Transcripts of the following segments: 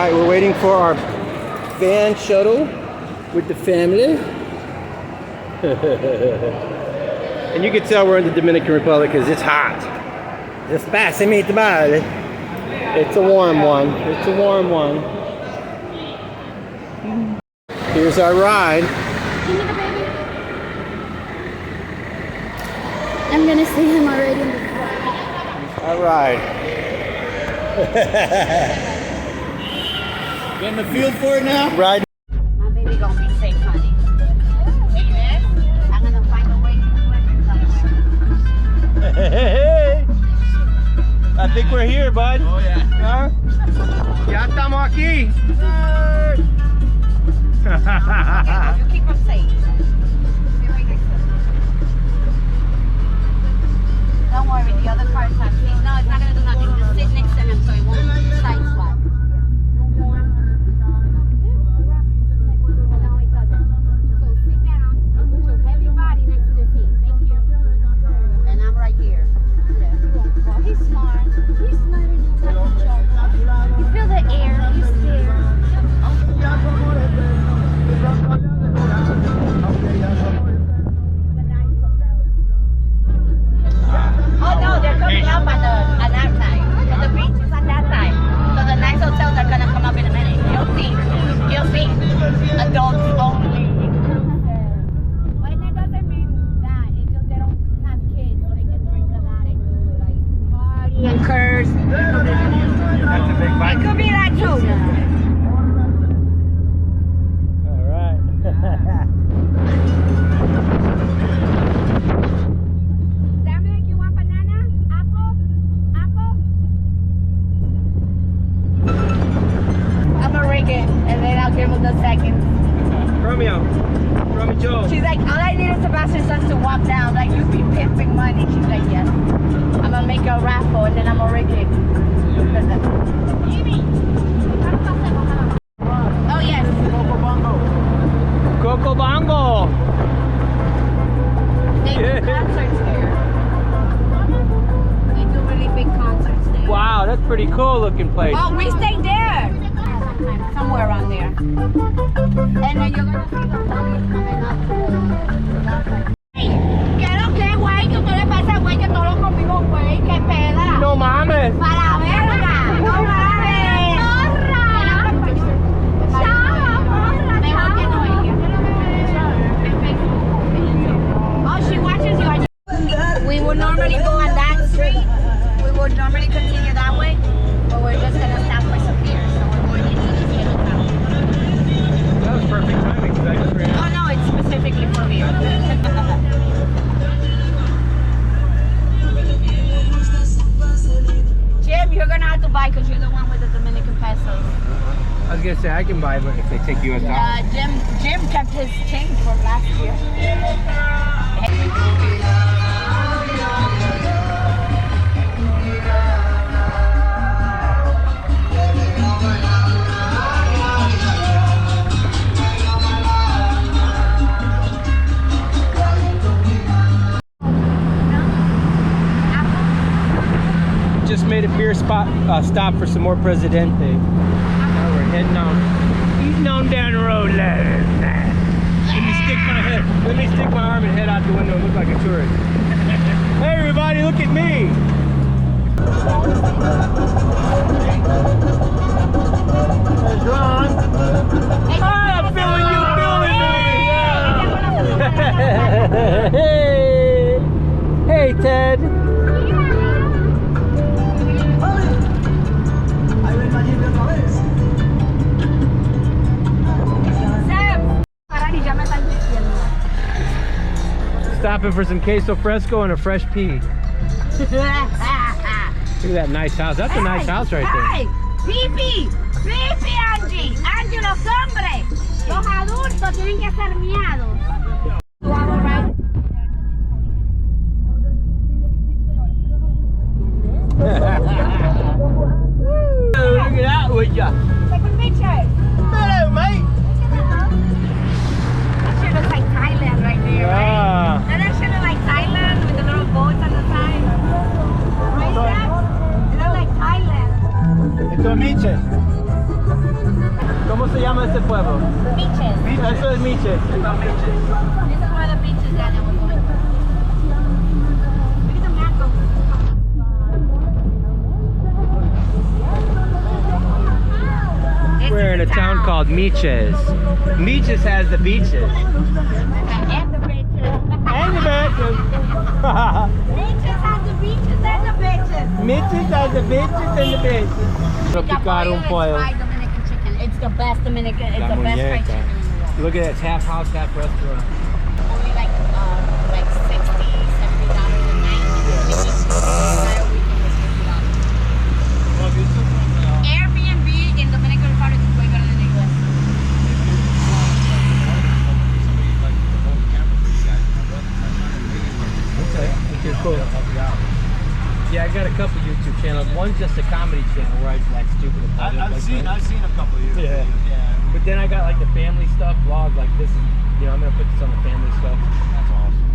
right, we're waiting for our van shuttle with the family. And you can tell we're in the Dominican Republic because it's hot. Sebastian, Valle. It's a warm one. It's a warm one. Here's our ride. I'm gonna see him already in the All right. Getting the feel for it now? Right. My baby gonna be safe, honey. See this? I'm gonna find a way to swim somewhere. Hey. I think we're here, bud. Oh yeah. Huh? Ya estamos aquí. You keep him safe. Stay right next to him. Don't worry, the other cars have seats. No, it's not gonna do nothing. Just sit next to him so it won't side swap. No, it doesn't. So sit down and put your heavy body next to the seat. Thank you. And I'm right here. Yeah, he won't fall. He's smart. He's smarter than that. You feel the air. You stare. Oh no, they're coming up on that side. So the beach is on that side. So the nice hotels are gonna come up in a minute. You'll see. You'll see. Adults only. But that doesn't mean that. It's just they don't have kids, so they can drink a lot and do like party and curse. That's a big It bike. could be that too. All right. Dominic, you want banana? Apple? Apple? I'm gonna rig it and then I'll give him the seconds. Romeo. Joe. She's like, all I need is Sebastian's sons to walk down. Like, you be pimping money. She's like, yes. I'm gonna make a raffle and then I'm gonna rig it. Oh, yes. Coco Bongo. They do concerts there. They do really big concerts there. Wow, that's pretty cool looking place. Oh, we stayed there. Somewhere around there. And then you're gonna see the ponies coming up to Hey, ¿qué lo que, güey? ¿Qué le pasa, güey? Que todo conmigo, güey. ¿Qué peda? No mames. ¡Para la verga! ¡No mames! ¡Morra! ¡Chava, morra! Mejor que no ella. En Facebook. Oh, she watches you. We would normally go on that street. We would normally continue that way. But we're just gonna stop for some beer. So we're going into this little town. That was perfect timing because I just ran out. Oh no, it's specifically for beer. Jim, you're gonna have to buy because you're the one with the Dominican pesos. I was gonna say I can buy, but if they take US dollars. Jim kept his change from last year. Just made a beer stop for some more Presidente. Now we're heading on down the road. Let me stick my arm and head out the window and look like a tourist. Hey everybody, look at me. There's Ron. Hi, I'm feeling you feeling me. Hey Ted. Stopping for some queso fresco and a fresh pea. Look at that nice house. That's a nice house right there. Hey, Pipi, Angie, Angie, los hombres, los adultos tienen que ser miados. Look at that, would ya? Take a picture. Hello, mate. That sure looks like Thailand right there, right? Doesn't that sure look like Thailand with the little boats on the side? Right, Dad? It looks like Thailand. It's Miche. ¿Cómo se llama ese pueblo? Beaches. Eso es Miche. This is where the beaches that I was going to. Look at the mango. We're in a town called Miches. Miches has the beaches. And the beaches. And the beaches. Beaches has the beaches and the beaches. Miches has the beaches and the beaches. Picar un pollo. Fried Dominican chicken. It's the best Dominican. It's La the best fried muñeca. chicken in the world. Look at that, it's half house, half restaurant. Only like $60, $70 a night. Airbnb in Dominican Republic is way better than English. Okay, which is cool. Yeah, I got a couple YouTube channels. One's just a comedy channel where I act stupid about it. I've seen a couple of you. Yeah. But then I got like the family stuff, vlogs like this. You know, I'm gonna put this on the family stuff. That's awesome.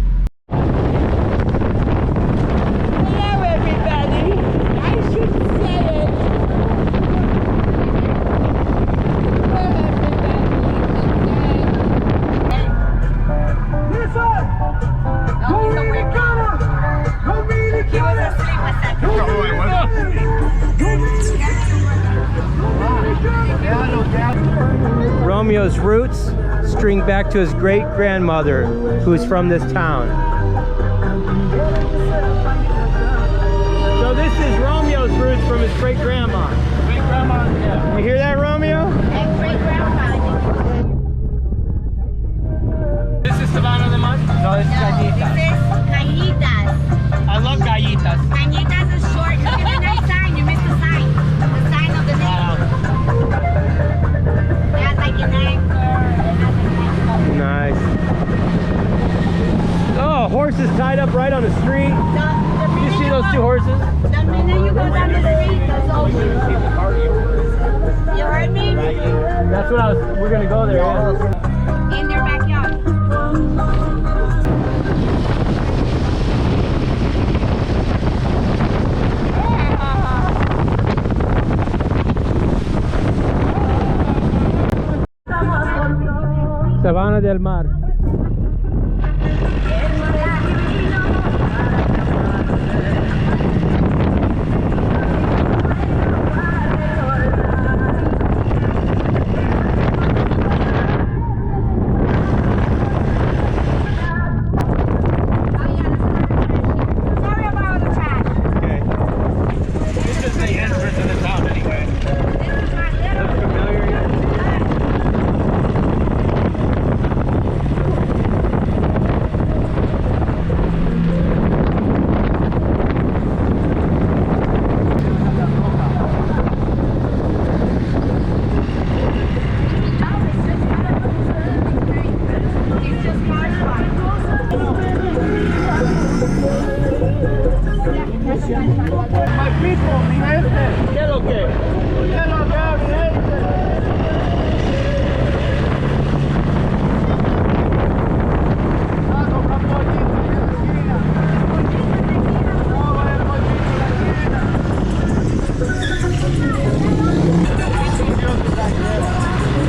Hello, everybody. I should say it. Oh, he's awake now. He was asleep a second ago. Romeo's roots string back to his great-grandmother, who's from this town. So this is Romeo's roots from his great-grandma. Great-grandma, yeah. You hear that, Romeo? And great-grandpa. This is Sabana de Mar? No, this is No, this Gallitas. is cañitas. I love gallitas. Cañitas is short. Look at the nice sign. You missed the sign. The sign of the name. It has like an anchor. It has a nice logo. Nice. Oh, horses tied up right on the street. You see those two horses? The minute you go down the street, there's ocean. You heard me? That's what we're gonna go there. Yeah. In their backyard. Sabana del Mar. Sorry about all the trash. Okay. This is the entrance of the town anyway. This is my little. Looks familiar yet? It's just cars My people, mi gente. ¿Qué es lo que? ¿Qué lo veo, mi gente? Ah, comprar pollito en la esquina. Vamos a ver pollito en la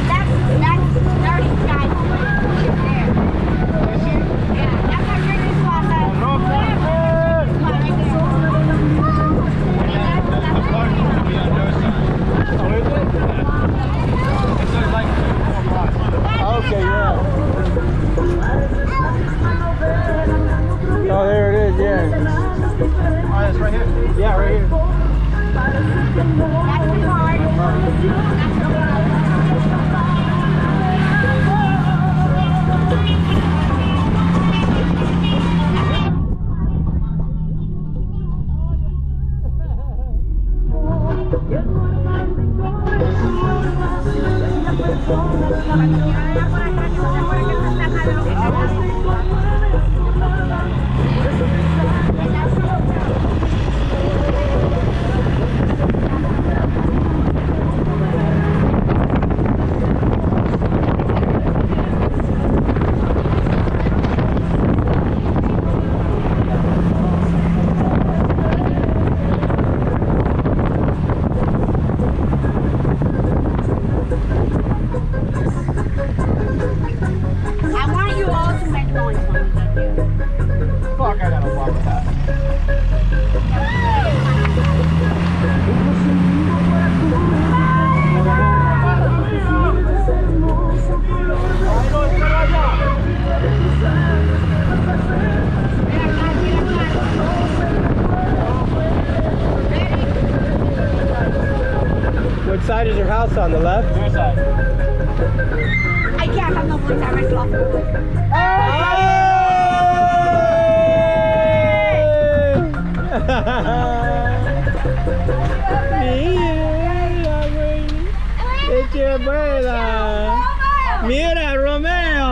That's dirty sky there. Yeah, that's a really spot that. Spot right Okay, yeah. Oh, there it is, yeah. Oh, it's right here. Yeah, right here. That's the card. That's the card. side is your house on? The left? Your side. I can't have no voice. I already lost my voice. Mira, es que buena. Mira, Romeo.